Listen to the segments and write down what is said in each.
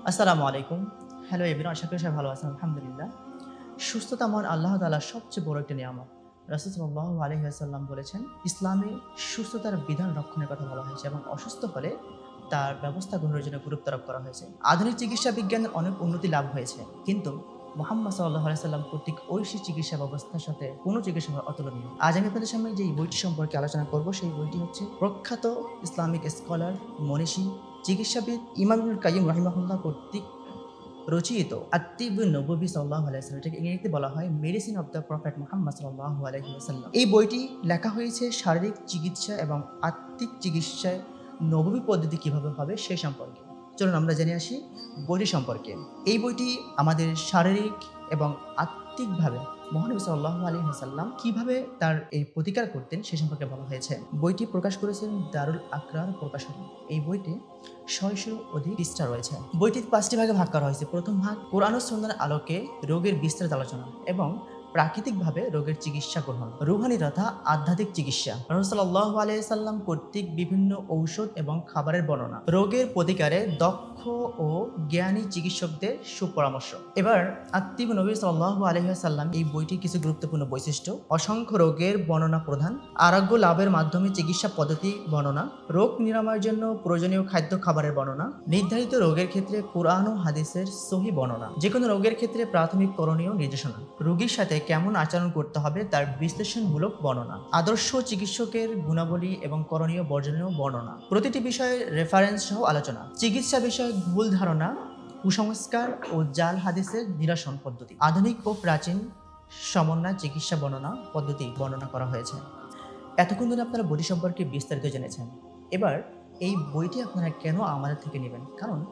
আসসালামু আলাইকুম। Hello everyone, আশা করি সবাই ভালো আছেন। আলহামদুলিল্লাহ। সুস্থতা মহান আল্লাহ তাআলার সবচেয়ে বড় একটা নিয়ামত। রাসূল সাল্লাল্লাহু আলাইহি ওয়াসাল্লাম বলেছেন, ইসলামে সুস্থতার বিধান রক্ষণের কথা বলা হয়েছে এবং অসুস্থ হলে তার ব্যবস্থা গ্রহণের জন্য গুরুত্ব আরোপ করা হয়েছে। আধুনিক চিকিৎসা বিজ্ঞানের অনেক উন্নতি লাভ হয়েছে। কিন্তু মুহাম্মদ সাল্লাল্লাহু আলাইহি সাল্লাম কর্তৃক ঐশী চিকিৎসা ব্যবস্থার সাথে কোনো চিকিৎসা অতুলনীয়। আজ আমি আপনাদের সামনে যে বইটি সম্পর্কে আলোচনা করব, সেই বইটি হচ্ছে প্রখ্যাত ইসলামিক স্কলার, মনীষী, চিকিৎসাবিদ ইমাম ইবনুল কাইয়্যিম রাহিমাহুল্লাহ কর্তৃক রচিত আত-তিব্বুন নববী সাল্লাল্লাহু আলাইহি ওয়াসাল্লাম, এটাকে ইংরেজিতে বলা হয় medicine of the prophet Muhammad সাল্লাল্লাহু আলাইহি ওয়াসাল্লাম। এই বইটি লেখা হয়েছে শারীরিক চিকিৎসা এবং আত্মিক চিকিৎসায় নববী পদ্ধতি কিভাবে হবে সে সম্পর্কে। চলুন আমরা জেনে আসি বইটি সম্পর্কে। এই বইটি আমাদের শারীরিক এবং আত্মিকভাবে মহানবী সাল্লাল্লাহু আলাইহি ওয়াসাল্লাম কিভাবে তার এই প্রতিকার করতেন সে সম্পর্কে বলা হয়েছে। বইটি প্রকাশ করেছেন দারুল আকরার প্রকাশনী। এই বইটি ৬০০ অধিক পৃষ্ঠা রয়েছে। বইটি ৫টি ভাগে ভাগ করা হয়েছে। প্রথম ভাগ কোরআন ও সুন্নাহর আলোকে রোগের বিস্তারিত আলোচনা এবং প্রাকৃতিকভাবে রোগের চিকিৎসা গ্রহণ, রুহানি তথা আধ্যাত্মিক চিকিৎসা, রাসূল সাল্লাল্লাহু আলাইহি সাল্লাম কর্তৃক বিভিন্ন ঔষধ এবং খাবারের বর্ণনা, রোগের প্রতিকারে দক্ষ ও জ্ঞানী চিকিৎসকদের সুপরামর্শ। এবার আত-তিব্বুন নবী সাল্লাল্লাহু আলাইহি সাল্লাম এই বইটির কিছু গুরুত্বপূর্ণ বৈশিষ্ট্য: অসংখ্য রোগের বর্ণনা প্রদান, আরোগ্য লাভের মাধ্যমে চিকিৎসা পদ্ধতি বর্ণনা, রোগ নিরাময়ের জন্য প্রয়োজনীয় খাদ্য খাবারের বর্ণনা, নির্ধারিত রোগের ক্ষেত্রে কুরআন ও হাদিসের সহিহ বর্ণনা, যে কোনো রোগের ক্ষেত্রে প্রাথমিক করণীয় নির্দেশনা, রোগীর সাথে কেমন আচরণ করতে হবে তার বিশ্লেষণমূলক বর্ণনা, আদর্শ চিকিৎসকের গুণাবলী এবং করণীয় বর্জনীয় বর্ণনা, প্রতিটি বিষয়ে রেফারেন্স সহ আলোচনা, চিকিৎসা বিষয়ক ভুল ধারণা, কুসংস্কার ও জাল হাদিসের নিরসন পদ্ধতি, আধুনিক ও প্রাচীন সমন্বয় চিকিৎসা বর্ণনা পদ্ধতি বর্ণনা করা হয়েছে। এতক্ষণ ধরে আপনারা বইটি সম্পর্কে বিস্তারিত জেনেছেন। এবার এই বইটি আপনারা কেন আমাদের থেকে নেবেন? কারণ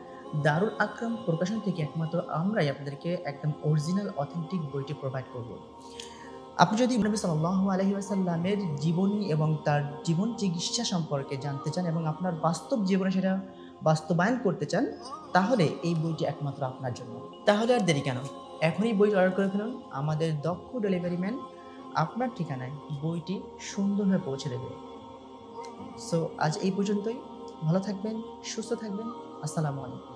দারুল আকরাম প্রকাশন থেকে একমাত্র আমরাই আপনাদেরকে একদম অরিজিনাল অথেন্টিক বইটি প্রোভাইড করব। আপনি যদি নবী সাল্লাল্লাহু আলাইহি ওয়াসাল্লামের জীবনী এবং তার জীবন চিকিৎসা সম্পর্কে জানতে চান এবং আপনার বাস্তব জীবনে সেটা বাস্তবায়ন করতে চান, তাহলে এই বইটি একমাত্র আপনার জন্য। তাহলে আর দেরি কেন? এখনই বইটি অর্ডার করে ফেলুন। আমাদের দক্ষ ডেলিভারি ম্যান আপনার ঠিকানায় বইটি সুন্দরভাবে পৌঁছে দেবে। সো আজ এই পর্যন্তই। ভালো থাকবেন, সুস্থ থাকবেন। আসসালামু আলাইকুম।